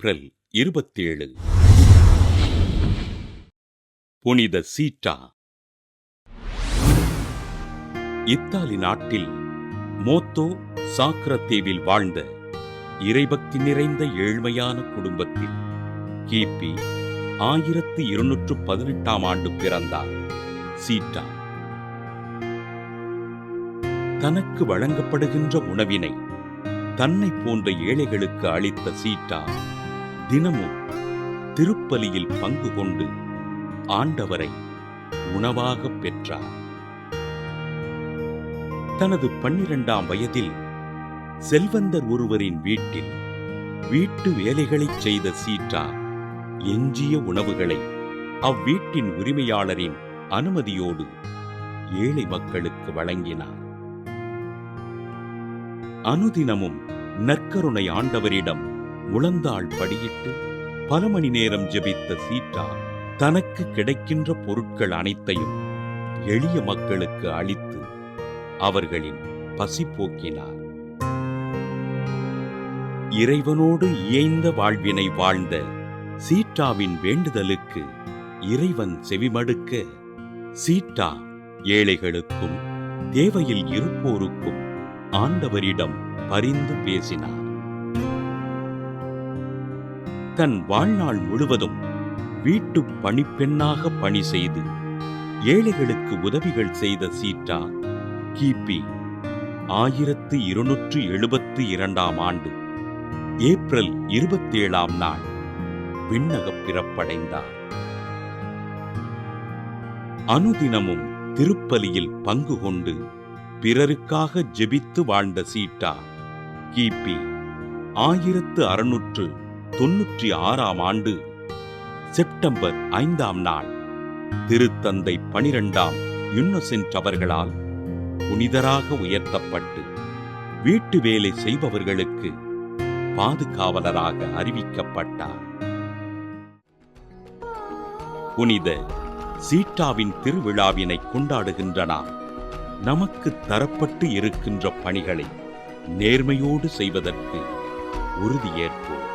April 27. புனித சீட்டா. Italy நாட்டில் மோத்தோ சாக்ரத்தேவில் வாழ்ந்த இறைபக்தி நிறைந்த ஏழ்மையான குடும்பத்தில் கிபி 1218 ஆண்டு பிறந்தார் சீட்டா. தனக்கு வழங்கப்படுகின்ற உணவினை தன்னை போன்ற ஏழைகளுக்கு அளித்த சீட்டா தினமும் திருப்பலியில் பங்கு கொண்டு ஆண்டவரை உணவாக பெற்றார். தனது 12ஆம் வயதில் செல்வந்தர் ஒருவரின் வீட்டில் வீட்டு வேலைகளைச் செய்த சீட்டா எஞ்சிய உணவுகளை அவ்வீட்டின் உரிமையாளரின் அனுமதியோடு ஏழை மக்களுக்கு வழங்கினார். அனுதினமும் நற்கருணை ஆண்டவரிடம் முழந்தாள் படியிட்டு பல மணி நேரம் ஜெபித்த சீட்டா தனக்கு கிடைக்கின்ற பொருட்கள் அனைத்தையும் எளிய மக்களுக்கு அளித்து அவர்களின் பசி போக்கினார். இறைவனோடு இயைந்த வாழ்வினை வாழ்ந்த சீட்டாவின் வேண்டுதலுக்கு இறைவன் செவிமடுக்க சீட்டா ஏழைகளுக்கும் தேவையில் இருப்போருக்கும் ஆண்டவரிடம் பரிந்து பேசினார். தன் வாழ்நாள் முழுவதும் வீட்டு பணிப்பெண்ணாக பணி செய்து ஏழைகளுக்கு உதவிகள் செய்த சீட்டா கிபி 1272 ஆண்டு ஏப்ரல் 27 நாள் விண்ணகப் பிறப்படைந்தார். அனுதினமும் திருப்பலியில் பங்கு கொண்டு பிறருக்காக ஜெபித்து வாழ்ந்த சீட்டா கிபி 1696 ஆண்டு செப்டம்பர் 5 நாள் திருத்தந்தை 12ஆம் இன்னோசென்ட் அவர்களால் புனிதராக உயர்த்தப்பட்டு வீட்டு வேலை செய்பவர்களுக்கு பாதுகாவலராக அறிவிக்கப்பட்டார். புனித சீட்டாவின் திருவிழாவினை கொண்டாடுகின்ற நாம் நமக்கு தரப்பட்டு இருக்கின்ற பணிகளை நேர்மையோடு செய்வதற்கு உறுதியேற்போம்.